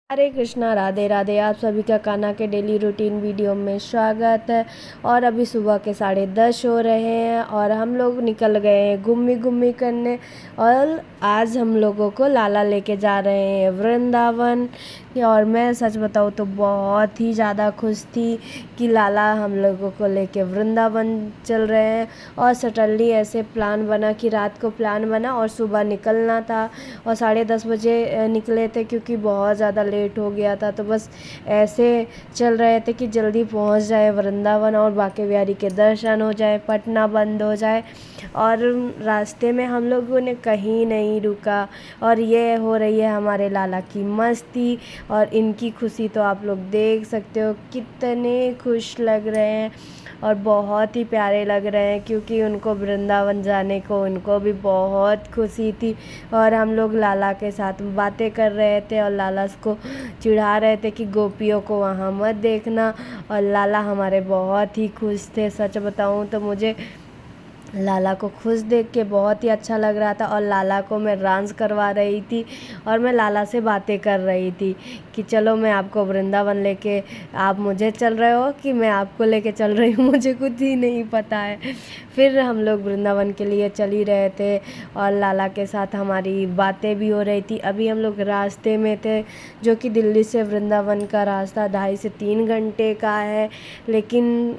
हरे कृष्णा, राधे राधे। आप सभी का कान्हा के डेली रूटीन वीडियो में स्वागत है। और अभी सुबह के 10:30 हो रहे हैं और हम लोग निकल गए हैं घूमी घूमी करने। और आज हम लोगों को लाला लेके जा रहे हैं वृंदावन। और मैं सच बताऊँ तो बहुत ही ज़्यादा खुश थी कि लाला हम लोगों को लेके वृंदावन चल रहे हैं। और सडनली ऐसे प्लान बना कि रात को प्लान बना और सुबह निकलना था। और 10:30 बजे निकले थे क्योंकि बहुत ज़्यादा लेट हो गया था। तो बस ऐसे चल रहे थे कि जल्दी पहुंच जाए वृंदावन और बांके बिहारी के दर्शन हो जाए, पटना बंद हो जाए। और रास्ते में हम लोगों ने कहीं नहीं रुका। और ये हो रही है हमारे लाला की मस्ती। और इनकी खुशी तो आप लोग देख सकते हो, कितने खुश लग रहे हैं और बहुत ही प्यारे लग रहे हैं क्योंकि उनको वृंदावन जाने को उनको भी बहुत खुशी थी। और हम लोग लाला के साथ बातें कर रहे थे और लाला को चिढ़ा रहे थे कि गोपियों को वहाँ मत देखना। और लाला हमारे बहुत ही खुश थे। सच बताऊँ तो मुझे लाला को खुश देख के बहुत ही अच्छा लग रहा था। और लाला को मैं डांस करवा रही थी और मैं लाला से बातें कर रही थी कि चलो मैं आपको वृंदावन लेके, आप मुझे चल रहे हो कि मैं आपको लेके चल रही हूँ, मुझे कुछ ही नहीं पता है। फिर हम लोग वृंदावन के लिए चल ही रहे थे और लाला के साथ हमारी बातें भी हो रही थी। अभी हम लोग रास्ते में थे, जो कि दिल्ली से वृंदावन का रास्ता 2.5 से 3 घंटे का है। लेकिन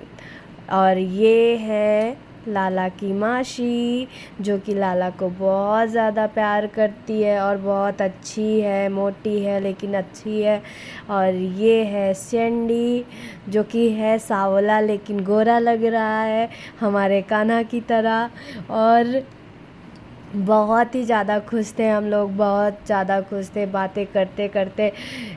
और ये है लाला की मासी, जो कि लाला को बहुत ज़्यादा प्यार करती है और बहुत अच्छी है, मोटी है लेकिन अच्छी है। और ये है सैंडी, जो कि है सांवला लेकिन गोरा लग रहा है हमारे कान्हा की तरह। और बहुत ही ज़्यादा खुश थे हम लोग, बहुत ज़्यादा खुश थे। बातें करते करते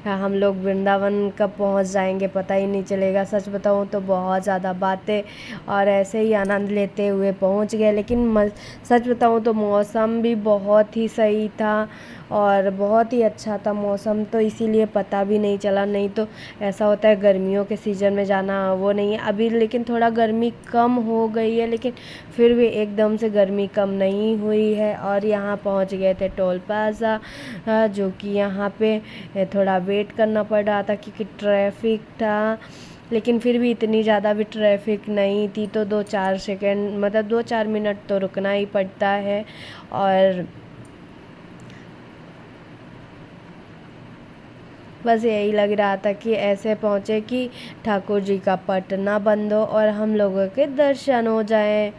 हम लोग वृंदावन कब पहुंच जाएंगे पता ही नहीं चलेगा। सच बताऊं तो बहुत ज़्यादा बातें और ऐसे ही आनंद लेते हुए पहुंच गए। लेकिन सच बताऊं तो मौसम भी बहुत ही सही था और बहुत ही अच्छा था मौसम, तो इसीलिए पता भी नहीं चला। नहीं तो ऐसा होता है गर्मियों के सीज़न में जाना, वो नहीं है अभी। लेकिन थोड़ा गर्मी कम हो गई है, लेकिन फिर भी एकदम से गर्मी कम नहीं हुई है। और यहाँ पहुँच गए थे टोल प्लाज़ा, जो कि यहाँ पे थोड़ा वेट करना पड़ रहा था क्योंकि ट्रैफिक था। लेकिन फिर भी इतनी ज़्यादा भी ट्रैफिक नहीं थी, तो 2-4 सेकेंड मतलब 2-4 मिनट तो रुकना ही पड़ता है। और बस यही लग रहा था कि ऐसे पहुँचे कि ठाकुर जी का पटना बंद हो और हम लोगों के दर्शन हो जाएं।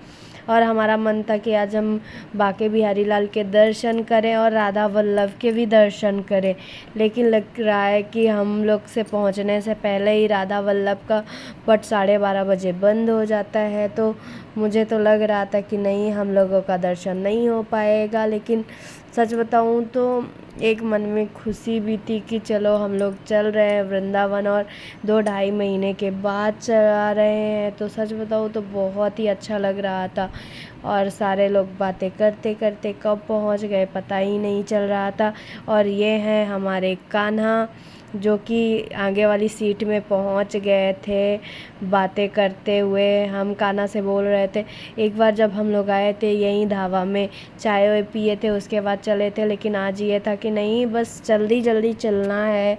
और हमारा मन था कि आज हम बांके बिहारी लाल के दर्शन करें और राधा वल्लभ के भी दर्शन करें। लेकिन लग रहा है कि हम लोग से पहुंचने से पहले ही राधा वल्लभ का पट 12:30 बजे बंद हो जाता है। तो मुझे तो लग रहा था कि नहीं, हम लोगों का दर्शन नहीं हो पाएगा। लेकिन सच बताऊं तो एक मन में खुशी भी थी कि चलो हम लोग चल रहे हैं वृंदावन और 2-2.5 महीने के बाद चला रहे हैं। तो सच बताऊँ तो बहुत ही अच्छा लग रहा था। और सारे लोग बातें करते करते कब पहुंच गए पता ही नहीं चल रहा था। और ये हैं हमारे कान्हा, जो कि आगे वाली सीट में पहुंच गए थे बातें करते हुए। हम कान्हा से बोल रहे थे, एक बार जब हम लोग आए थे यहीं ढाबा में चाय वाय पिए थे, उसके बाद चले थे। लेकिन आज ये था कि नहीं, बस जल्दी जल्दी चलना है।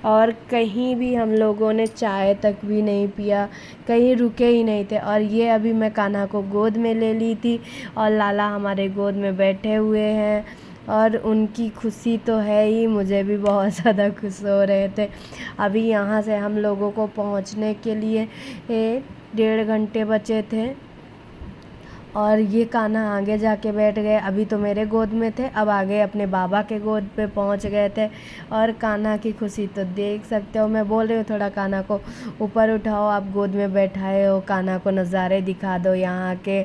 और कहीं भी हम लोगों ने चाय तक भी नहीं पिया, कहीं रुके ही नहीं थे। और ये अभी मैं कान्हा को गोद में ले ली थी और लाला हमारे गोद में बैठे हुए हैं। और उनकी खुशी तो है ही, मुझे भी बहुत ज़्यादा खुश हो रहे थे। अभी यहाँ से हम लोगों को पहुँचने के लिए 1.5 घंटे बचे थे। और ये कान्हा आगे जाके बैठ गए। अभी तो मेरे गोद में थे, अब आगे अपने बाबा के गोद पे पहुंच गए थे। और कान्हा की खुशी तो देख सकते हो। मैं बोल रही हूँ थोड़ा कान्हा को ऊपर उठाओ, आप गोद में बैठाए हो, कान्हा को नज़ारे दिखा दो यहाँ के।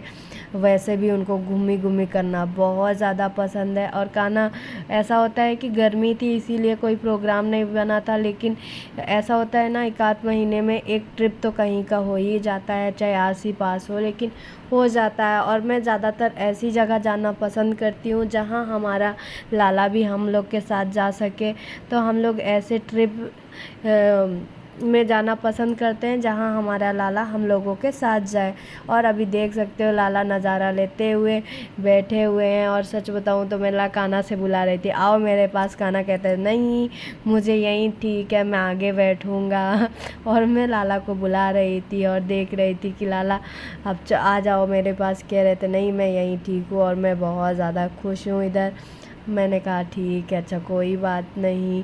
वैसे भी उनको घूमी घूमी करना बहुत ज़्यादा पसंद है। और कान्हा, ऐसा होता है कि गर्मी थी इसीलिए कोई प्रोग्राम नहीं बना था। लेकिन ऐसा होता है ना, 1-8 महीने में एक ट्रिप तो कहीं का हो ही जाता है, चाहे आस ही पास हो, लेकिन हो जाता है। और मैं ज़्यादातर ऐसी जगह जाना पसंद करती हूँ जहाँ हमारा लाला भी हम लोग के साथ जा सके। तो हम लोग ऐसे ट्रिप में जाना पसंद करते हैं जहाँ हमारा लाला हम लोगों के साथ जाए। और अभी देख सकते हो लाला नज़ारा लेते हुए बैठे हुए हैं। और सच बताऊँ तो मेरा कान्हा से बुला रही थी, आओ मेरे पास। कान्हा कहते हैं नहीं मुझे यहीं ठीक है, मैं आगे बैठूँगा। और मैं लाला को बुला रही थी और देख रही थी कि लाला अब आ जाओ मेरे पास। कह रहे थे नहीं मैं यहीं ठीक हूँ और मैं बहुत ज़्यादा खुश हूँ इधर। मैंने कहा ठीक है, अच्छा कोई बात नहीं।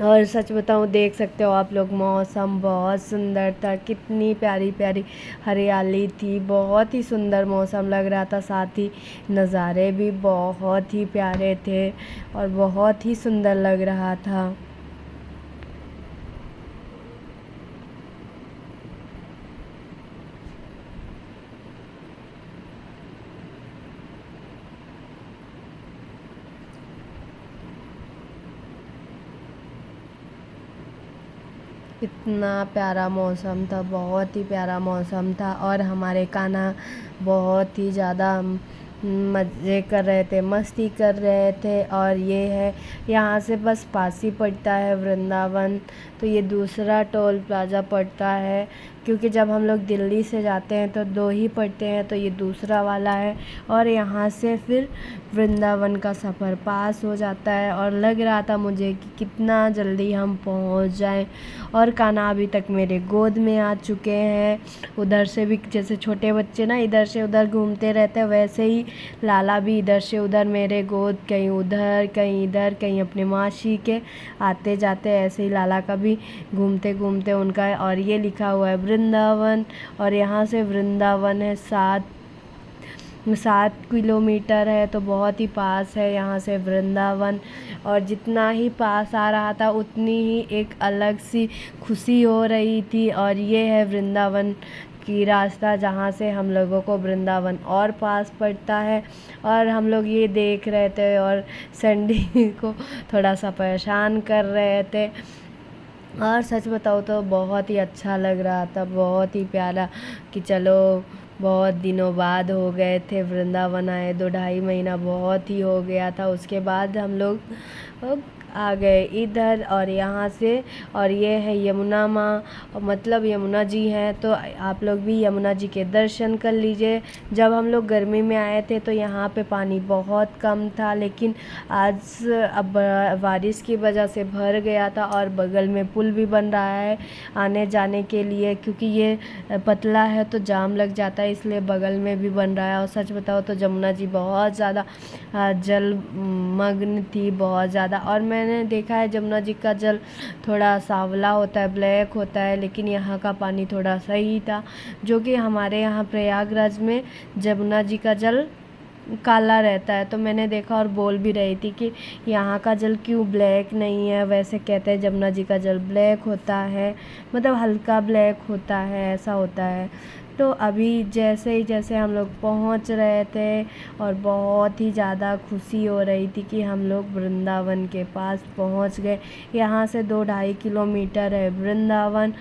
और सच बताऊँ देख सकते हो आप लोग, मौसम बहुत सुंदर था, कितनी प्यारी प्यारी हरियाली थी, बहुत ही सुंदर मौसम लग रहा था। साथ ही नज़ारे भी बहुत ही प्यारे थे और बहुत ही सुंदर लग रहा था। इतना प्यारा मौसम था, बहुत ही प्यारा मौसम था। और हमारे कान्हा बहुत ही ज़्यादा मज़े कर रहे थे, मस्ती कर रहे थे। और ये है यहाँ से बस पास ही पड़ता है वृंदावन। तो ये दूसरा टोल प्लाज़ा पड़ता है, क्योंकि जब हम लोग दिल्ली से जाते हैं तो 2 ही पड़ते हैं, तो ये दूसरा वाला है। और यहाँ से फिर वृंदावन का सफ़र पास हो जाता है। और लग रहा था मुझे कि कितना जल्दी हम पहुँच जाएं। और कान्हा अभी तक मेरे गोद में आ चुके हैं। उधर से भी जैसे छोटे बच्चे ना इधर से उधर घूमते रहते हैं, वैसे ही लाला भी इधर से उधर मेरे गोद, कहीं उधर कहीं इधर, कहीं अपने मासी के आते जाते। ऐसे ही लाला का भी घूमते घूमते उनका। और ये लिखा हुआ है वृंदावन, और यहाँ से वृंदावन है 7 किलोमीटर है, तो बहुत ही पास है यहाँ से वृंदावन। और जितना ही पास आ रहा था उतनी ही एक अलग सी खुशी हो रही थी। और ये है वृंदावन की रास्ता, जहाँ से हम लोगों को वृंदावन और पास पड़ता है। और हम लोग ये देख रहे थे और सैंडी को थोड़ा सा परेशान कर रहे थे। और सच बताओ तो बहुत ही अच्छा लग रहा था, बहुत ही प्यारा कि चलो बहुत दिनों बाद हो गए थे वृंदावन आए, 2-2.5 महीना बहुत ही हो गया था। उसके बाद हम लोग आ गए इधर। और यहाँ से, और ये है यमुना माँ, मतलब यमुना जी हैं, तो आप लोग भी यमुना जी के दर्शन कर लीजिए। जब हम लोग गर्मी में आए थे तो यहाँ पे पानी बहुत कम था, लेकिन आज अब बारिश की वजह से भर गया था। और बगल में पुल भी बन रहा है आने जाने के लिए, क्योंकि ये पतला है तो जाम लग जाता है, इसलिए बगल में भी बन रहा है। और सच बताओ तो यमुना जी बहुत ज़्यादा जलमग्न थी, बहुत ज़्यादा। और मैंने देखा है यमुना जी का जल थोड़ा सांवला होता है, ब्लैक होता है, लेकिन यहाँ का पानी थोड़ा सही था। जो कि हमारे यहाँ प्रयागराज में यमुना जी का जल काला रहता है। तो मैंने देखा और बोल भी रही थी कि यहाँ का जल क्यों ब्लैक नहीं है। वैसे कहते हैं यमुना जी का जल ब्लैक होता है, मतलब हल्का ब्लैक होता है, ऐसा होता है। तो अभी जैसे हम लोग पहुँच रहे थे और बहुत ही ज़्यादा खुशी हो रही थी कि हम लोग वृंदावन के पास पहुँच गए। यहाँ से 2-2.5 किलोमीटर है वृंदावन।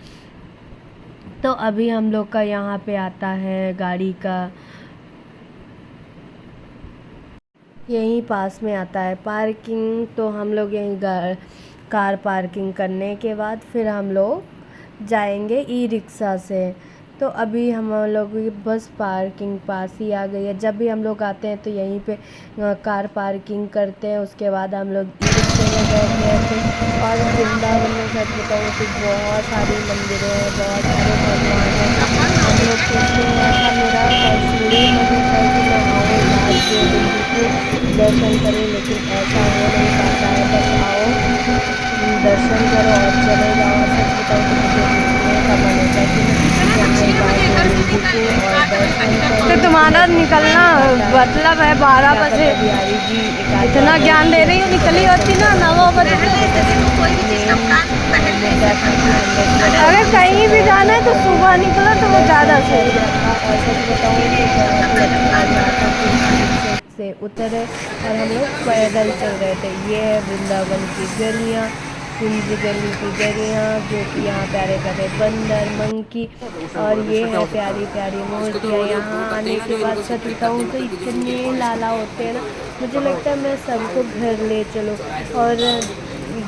तो अभी हम लोग का यहाँ पे आता है गाड़ी का, यहीं पास में आता है पार्किंग। तो हम लोग यहीं कार पार्किंग करने के बाद फिर हम लोग जाएंगे ई रिक्शा से। तो अभी हम लोग की बस पार्किंग पास ही आ गई है। जब भी हम लोग आते हैं तो यहीं पे कार पार्किंग करते हैं, उसके बाद हम लोग ई रिक्शे में बैठ गए थे। और वृंदावन में सच बताऊँ तो बहुत सारी मंदिरें हैं, बहुत सारे भगवान हैं। हम लोग सोचते हैं, ऐसा मेरा पर्सनली मन है कि मैं आऊँ लास्ट दिन बिल्कुल दर्शन करें, लेकिन ऐसा हो नहीं पाता है। बस आओ दर्शन करो और चले जाओ। सच बताओ तो मुझे रुकने का मन होता है कि मैं यहाँ एक बार 2 दिन रुकूँ और दर्शन करूँ। तो तुम्हारा निकलना मतलब है 12 बजे, इतना ज्ञान दे रही हो, निकली होती ना 9 बजे। अगर कहीं भी जाना है तो सुबह निकलो तो वो ज़्यादा सही है। और सच बताऊँ तो से उतरे और हम लोग पैदल चल रहे थे। ये है वृंदावन की गलियाँ, कुंज गली की गलियाँ, जो कि यहाँ प्यारे प्यारे बंदर, मंकी, और ये है प्यारी प्यारी मूर्तियाँ। यहाँ आने के बाद सच बताऊँ तो इतने लाला होते हैं ना, मुझे लगता है मैं सबको घर ले चलूँ। और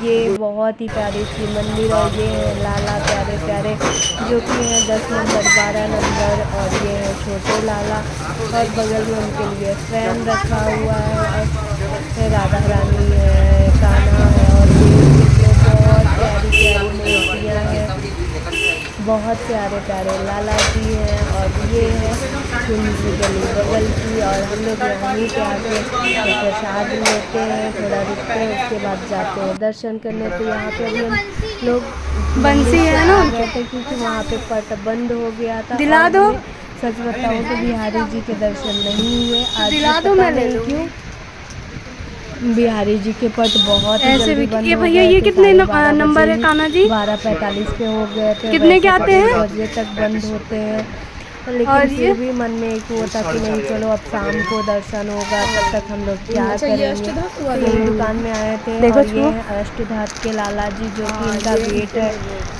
ये बहुत ही प्यारी सी मंदिर, और ये है लाला प्यारे प्यारे जो कि हैं 10 नंबर 12 नंबर, और ये है छोटे लाला, और बगल में उनके लिए फैन रखा हुआ है, और राधा रानी है, कान्हा है, और ये बहुत प्यारी प्यारी मूर्तियाँ हैं, बहुत प्यारे प्यारे लाला जी हैं। और ये है सुंदर गली बगल की, और हम लोग वहीं पे आके प्रसाद लेते हैं, थोड़ा रुकते हैं, उसके बाद जाते हैं दर्शन करने। तो यहाँ पे अभी हम लोग बंसी है ना गए थे क्योंकि वहाँ पे पट बंद हो गया था। दिला और दो। हमें सच बताऊँ तो बिहारी जी के दर्शन नहीं हुए आज, दिला दो, पता मैं ले नहीं लूँगी। क्यों। बिहारी जी के पट बहुत ही ऐसे जल्दी भी बंद ये हो भैया गए ये थे, कितने 12:30 नंबर है बजे कान्हा ही, जी? 12:45 पे हो गए थे। कितने के वैसे आते तो 1 हैं? बजे तक बंद होते हैं, लेकिन और फिर ये भी मन में एक वो था कि नहीं चलो अब शाम को दर्शन होगा, तब तक हम लोग क्या करेंगे। तो यही दुकान में आए थे, देखो और ये छुओ। हैं अष्टधात के लाला जी, जो कि इनका वेट है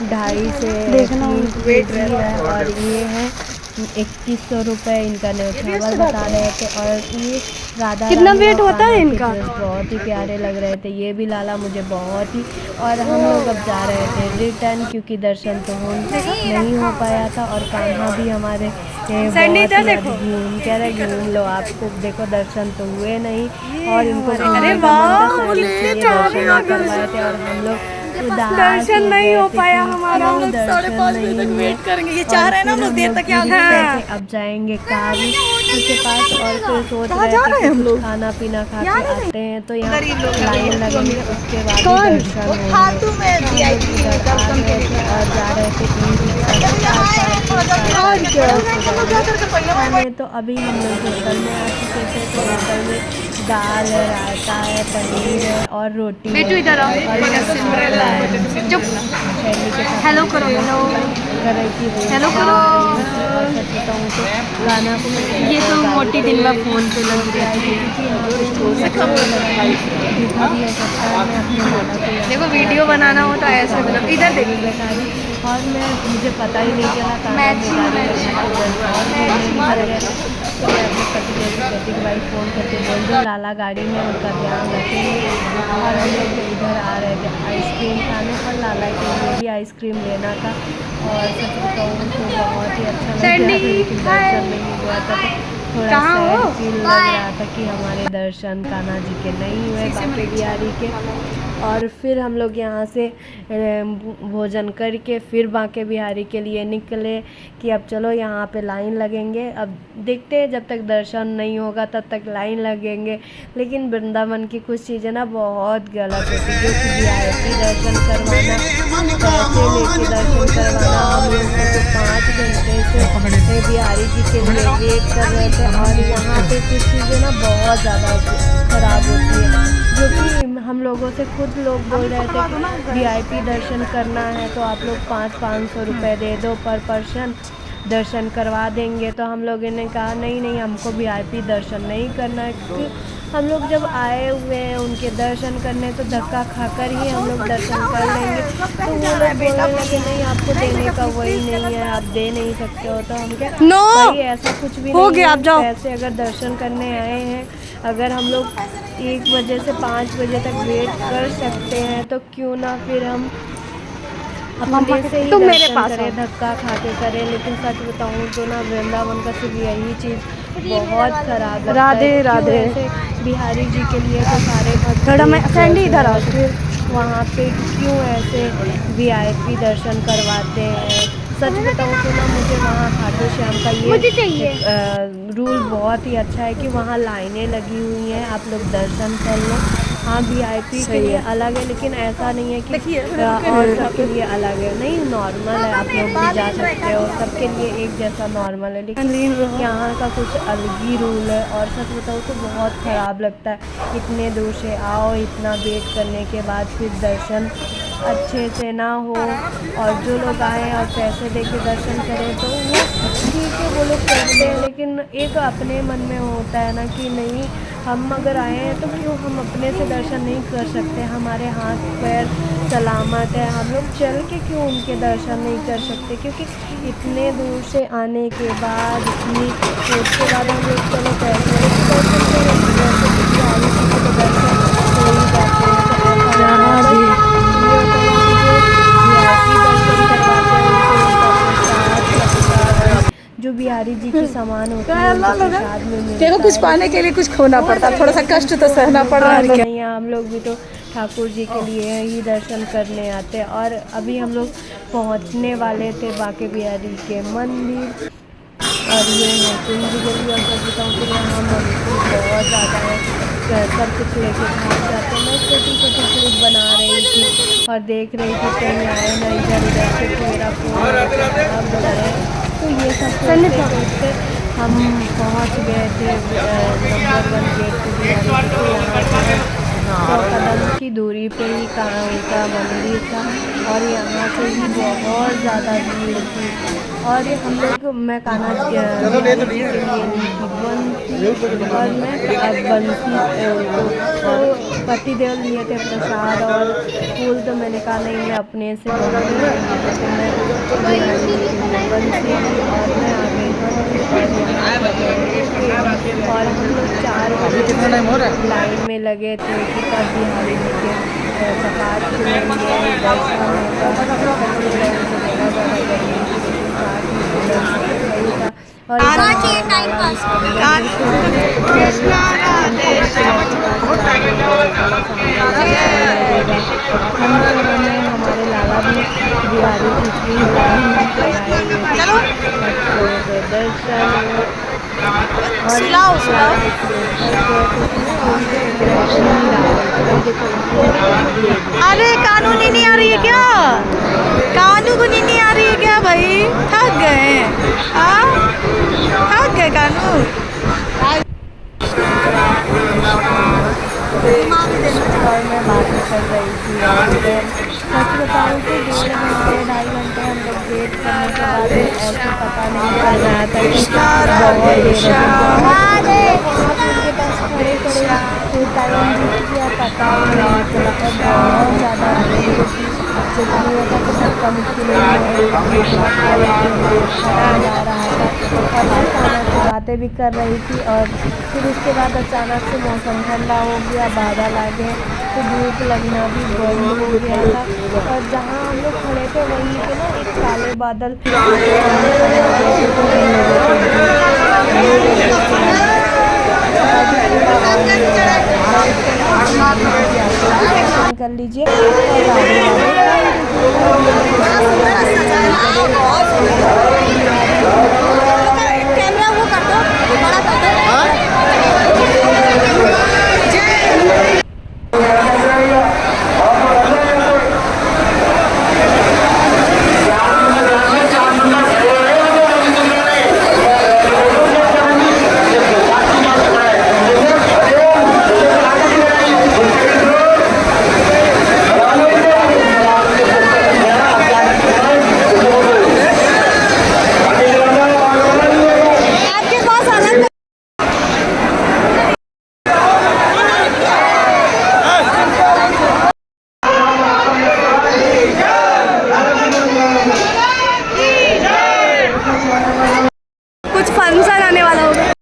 2.5 से देखना 3 वेट kg है, और ये है 2100 रुपये इनका न्यौछावर बता रहे थे। और ये राधा कितना रानी वेट और होता है कान्हा के इनका? ड्रेस बहुत ही प्यारे लग रहे थे, ये भी लाला मुझे बहुत ही। और हम लोग अब जा रहे थे रिटर्न क्योंकि दर्शन तो नहीं हो पाया था, और कान्हा भी हमारे सैंडी बहुत इधर ही अब देखो। घूम कह रहे घूम लो, आपको देखो दर्शन तो हुए नहीं, और इनको अरे घूमने का मन था, शायद इसलिए दर्शन नहीं करवाए थे। और हम लोग उदास दर्शन नहीं हो पाया हमारा। हम लोग 5:30 बजे तक वेट करेंगे, ये चाह रहे हैं ना हम लोग देर तक यहाँ हैं। अब जाएंगे काली के पास, और फिर सोच रहे थे कि कुछ खाना पीना खा के आते हैं, तो यहाँ लाइन लगेंगे, उसके बाद ही दर्शन होंगे। इधर आ गए थे और जा रहे थे खाने। तो अभी हम लोग होटल में आ चुके थे, तो होटल में दाल है, रायता है, पनीर है और रोटी है। बेटू इधर आओ। और ये सिंड्रेला है। चुप। फैमिली के साथ हेलो करो, हेलो। कर रही थी वो। हेलो करो। और सच बताऊँ तो गाना को मैं ये तो मोटी दिन में फोन पे लग रही आई थी से कम दिखा भी हो सकता है। मैं अपने गाना को देखो वीडियो बनाना हो तो ऐसे बना। इधर देखो। बैठा दी, और मैं मुझे पता ही नहीं चला था। तो मैं अपने पति देव को कहती कि भाई फ़ोन करके बोल दो लाला गाड़ी में, उनका ध्यान रखेंगे। और हम लोग इधर आ रहे थे आइसक्रीम खाने, और लाला के लिए भी आइसक्रीम लेना था। और सच बताऊँ तो बहुत ही अच्छा लग रहा था, लेकिन दर्शन नहीं हुआ था, तो थोड़ा सैड फील लग रहा था कि हमारे दर्शन कान्हा जी के नहीं हुए, बाकी बिहारी के। और फिर हम लोग यहाँ से भोजन करके फिर बांके बिहारी के लिए निकले कि अब चलो यहाँ पे लाइन लगेंगे। अब देखते हैं, जब तक दर्शन नहीं होगा तब तक लाइन लगेंगे। लेकिन वृंदावन की कुछ चीज़ें ना बहुत गलत होती, जो कि VIP दर्शन करवाना, पैसे लेके दर्शन करवाना। हम लोग तो 5 घंटे से बिहारी जी के लिए वेट कर रहे थे, और यहाँ पे कुछ चीज़ें ना बहुत ज़्यादा ख़राब होती है, जो कि हम लोगों से खुद लोग बोल रहे थे कि VIP दर्शन करना है तो आप लोग 500 रुपये दे दो पर पर्सन, दर्शन करवा देंगे। तो हम लोगों ने कहा नहीं हमको VIP दर्शन नहीं करना है, क्योंकि हम लोग जब आए हुए हैं उनके दर्शन करने, तो धक्का खाकर ही हम लोग दर्शन कर लेंगे। तो वो लोग बोलने लगे नहीं आपको देने का वही नहीं है, आप दे नहीं सकते हो। तो हम क्या भाई ऐसा कुछ भी हो नहीं गया, है, आप जाओ। पैसे अगर दर्शन करने आए हैं, अगर हम लोग 1 बजे से 5 बजे तक वेट कर सकते हैं, तो क्यों ना फिर हम अपने से ही तुम मेरे दर्शन पास करें, आओ। धक्का खा के करें। लेकिन सच बताऊँ तो ना वृंदावन का सिर्फ यही चीज़ बहुत ख़राब लगता है। राधे क्यों राधे। ऐसे बिहारी जी के लिए तो सारे भक्त थोड़ा मैं एक सैंडी जैसे इधर हैं, आओ। फिर वहाँ पे क्यों ऐसे VIP दर्शन करवाते हैं। सच बताऊँ तो ना मुझे वहाँ खाटू श्याम का ये रूल बहुत ही अच्छा है कि वहाँ लाइनें लगी हुई हैं, आप लोग दर्शन कर लो। हाँ VIP के लिए अलग है, लेकिन ऐसा नहीं है कि और सबके लिए अलग है, नहीं नॉर्मल है, आप लोग भी जा सकते हो, सबके लिए एक जैसा नॉर्मल है। लेकिन यहाँ का कुछ अलग ही रूल है, और सच बताऊँ तो बहुत ख़राब लगता है। इतने दूर से आओ, इतना वेट करने के बाद फिर दर्शन अच्छे से ना हो, और जो लोग आए और पैसे दे के दर्शन करें तो वो ठीक है, वो लोग करते हैं। लेकिन एक अपने मन में होता है ना कि नहीं हम अगर आए हैं तो क्यों हम अपने से दर्शन नहीं कर सकते, हमारे हाथ पैर सलामत है, हम लोग चल के क्यों उनके दर्शन नहीं कर सकते। क्योंकि इतने दूर से आने के बाद इतनी उसके बाद हम लोग चलो पैसे दर्शन करें, तो दर्शन हो ही जाते हैं। जो बिहारी जी के सामान होते हैं उनको प्रसाद में मिलता देखो कुछ पाने के लिए कुछ खोना पड़ता है, थोड़ा सा कष्ट तो सहना पड़ रहा है। यहाँ हम लोग भी तो ठाकुर जी के लिए ही दर्शन करने आते हैं। और अभी हम लोग पहुँचने वाले थे बांके बिहारी के मंदिर। और ये है कुंज गली। और सच बताऊँ तो यहाँ मंदिर बहुत ज़्यादा है, सब कुछ लेके भाग जाते हैं। मैं छोटी छोटी क्लिप बना रही थी और देख रही थी कहीं आए ना इधर उधर से कि मेरा फ़ोन भाग जाए। तो ये सब सोचते हम पहुँच गए थे नंबर 1 गेट पे बिहारी जी के। यहाँ से 100 कदम की दूरी पे ही कहाँ उनका मंदिर था और यहाँ से ही बहुत ज़्यादा भीड़ थी। और हम लोग मैं कान्हा बिहारी जी के लिए ली थी बंसी और मैं बंसी तो पतिदेव लिए थे प्रसाद और फूल। तो मैंने कहा नहीं मैं अपने से बनूँगी, तो मैं बिहारी जी के लिए बंसी ली और मैं आ गई और हम लोग 4 बजे लाइन में लगे थे कि तब बिहारी जी के कपाट खुलेंगे, दर्शन हमारे लाला भी बिहारी जी की दर्शन अरे कानूनी नहीं आ रही है क्या? कानूनी नहीं आ रही है क्या भाई? थक गए थक गए कानून। और मैं बात कर रही थी और सच बताऊँ तो 2-2.5 घंटे हम लोग वेट करने के बाद ऐसे पता नहीं चल रहा था कि बहुत देर के पास खड़े खड़े टाइम बीत गया, पता ही नहीं चला। और बहुत ज़्यादा भीड़ थी, जो भीड़ था तो सबका मुश्किल जा रहा था। और मैं खाना से बातें भी कर रही थी और फिर उसके बाद अचानक से मौसम ठंडा हो गया, बादल आ गए तो धूप लगना भी बंद हो गया था। और जहाँ हम लोग खड़े थे वहीं पे ना एक काले बादल कर लीजिए। कैमरा वो कर दो, बड़ा कर दो। फंक्शन आने वाला होगा।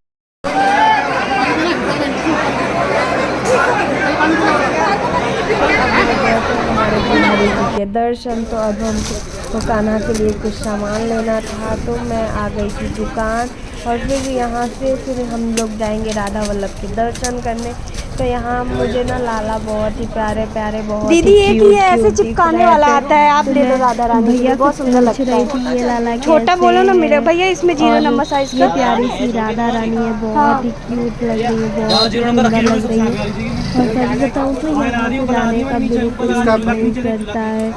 बिहारी जी के दर्शन। तो अब हमको कान्हा के लिए कुछ सामान लेना था तो मैं आ गई थी दुकान। और फिर यहाँ से फिर हम लोग जाएंगे राधा वल्लभ के दर्शन करने। तो यहाँ मुझे ना लाला बहुत ही प्यारे प्यारे बहुत दीदी एक ही ऐसे चिपकाने वाला आता है, आप ले लो राधा रानी। भैया बहुत सुंदर लगता है। ये लाला छोटा बोलो ना मेरे भैया, इसमें 0 नंबर साइज ये प्यारी सी राधा रानी है, बहुत ही क्यूट लग रही है, बहुत सुंदर लग रही है। और सच बताऊँ तो यहाँ से जाने का बिल्कुल मन नहीं करता है।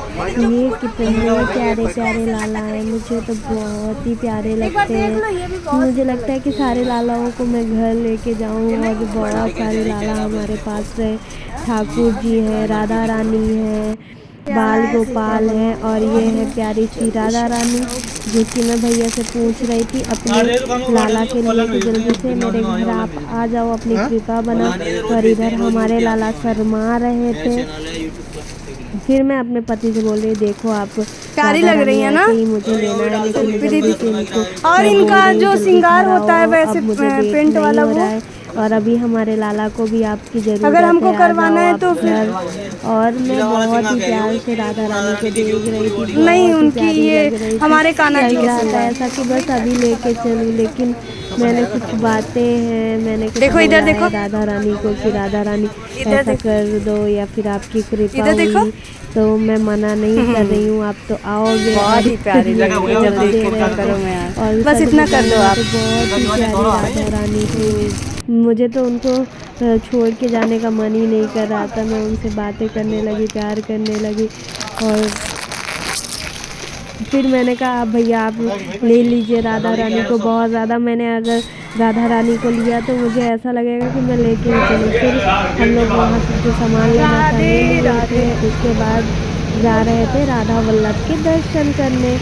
ये कितने प्यारे प्यारे लाला हैं, मुझे तो बहुत ही प्यारे लगते हैं। मुझे लगता है कि सारे लालाओं को मैं घर लेके जाऊँ और बहुत सारे लाला हमारे पास रहे। ठाकुर जी हैं, राधा रानी है, बाल गोपाल है और ये है प्यारी सी राधा रानी, जो कि मैं भैया से पूछ रही थी अपने लाला के लिए कि जल्दी से मेरे घर आप आ जाओ, अपनी कृपा बना। और इधर हमारे लाला शर्मा रहे थे। फिर मैं अपने पति से बोल रही देखो आप प्यारी लग रही है ना, मुझे लेना है लेकिन और इनका जो श्रृंगार होता है वैसे पेंट वाला वो और अभी हमारे लाला को भी आपकी ज़रूरत अगर हमको है, आ करवाना जाओ है आप तो फिर घर। और मैं बहुत ही प्यार से राधा रानी को देख रही थी, नहीं, बहुत ही उनकी प्यारी ये लग रही थी। हमारे कान्हा जी लग की रहा सेवा था है। ऐसा कि बस अभी लेके चलूँ, लेकिन मैंने कुछ बातें हैं, मैंने कुछ देखो, इधर बोला देखो। है राधा रानी को कि राधा रानी इधर ऐसा देखो। कर दो या फिर आपकी कृपा इधर देखो। हुई तो मैं मना नहीं कर रही हूँ, आप तो आओगे। बहुत ही प्यारी लग रही है, जब बहुत देखो दे क्या रहे करो थे। मैं यार। और बस सच इतना कर बताऊं दो ना आप। तो बहुत ही प्यारी राधा रानी थी। मुझे तो उनको छोड़ के जाने का मन ही नहीं कर रहा था। मैं उनसे बातें करने लगी, प्यार करने लगी। और फिर मैंने कहा आप भैया आप ले लीजिए राधा रानी को। बहुत ज़्यादा मैंने अगर राधा रानी को लिया तो मुझे ऐसा लगेगा कि मैं लेके ही चलूँ। फिर हम लोग वहाँ से जो सामान लेना था ले लिए थे। उसके बाद जा रहे थे राधा वल्लभ के दर्शन करने।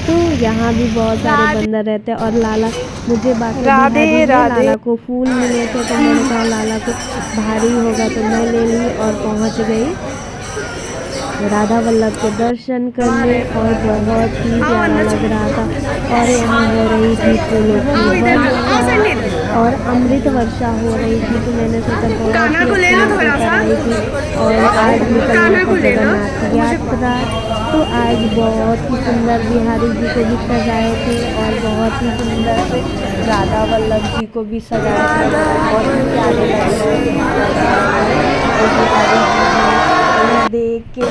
तो यहाँ भी बहुत सारे बंदर रहते हैं। और लाला मुझे बाकी राधे बिहारी में राधे। लाला को फूल मिले थे तो मैंने कहा लाला को भारी होगा तो मैं ले ली और पहुँच गई राधा वल्लभ के दर्शन करने। और बहुत ही प्यारा लग रहा था। और यहाँ हो रही थी फूलों की वर्षा और अमृत वर्षा हो रही थी। तो मैंने सोचा बहुत कान्हा ही को ले अच्छी लो मौके थोड़ा पर सा। आई थी। और आज निकलना कान्हा था को ले लो। जगन्नाथ यात्रा। तो आज बहुत ही सुंदर बिहारी जी को भी सजाए थे और बहुत ही सुंदर से राधा वल्लभ जी को भी सजाए थे। बहुत ही प्यारे लग रहे थे। और बिहारी जी भी देख के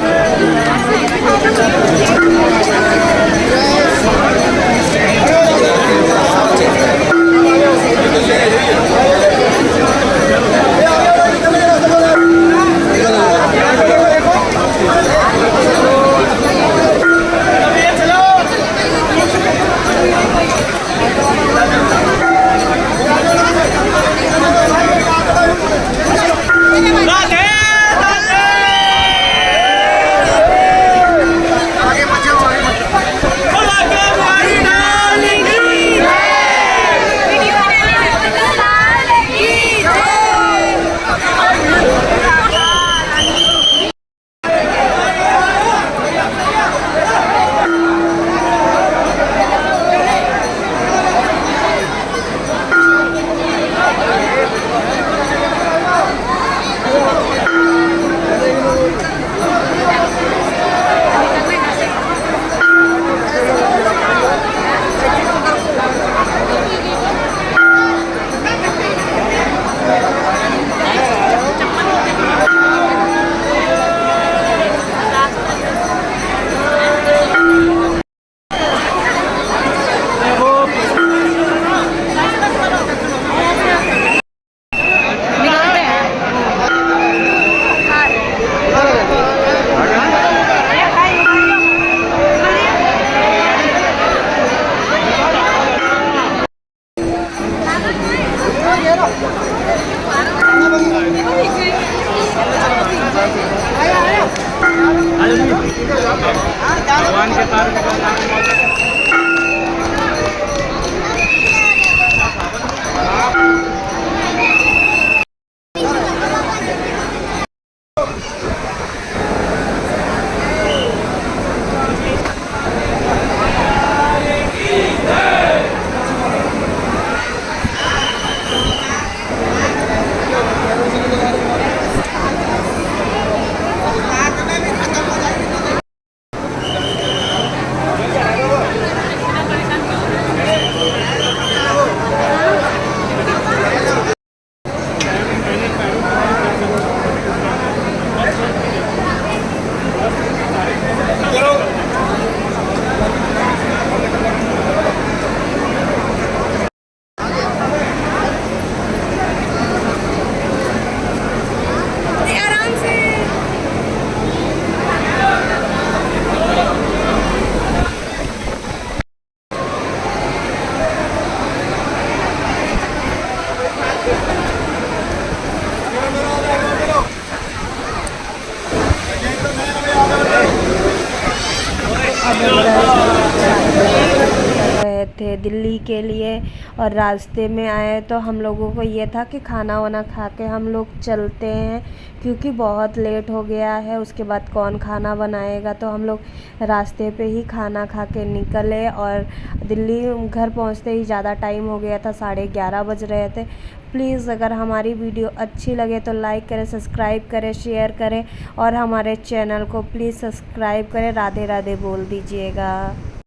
थे दिल्ली के लिए। और रास्ते में आए तो हम लोगों को ये था कि खाना वाना खा के हम लोग चलते हैं, क्योंकि बहुत लेट हो गया है, उसके बाद कौन खाना बनाएगा। तो हम लोग रास्ते पे ही खाना खा के निकले और दिल्ली घर पहुंचते ही ज़्यादा टाइम हो गया था, 11:30 बज रहे थे। प्लीज़ अगर हमारी वीडियो अच्छी लगे तो लाइक करें, सब्सक्राइब करें, शेयर करें और हमारे चैनल को प्लीज़ सब्सक्राइब करें। राधे राधे बोल दीजिएगा।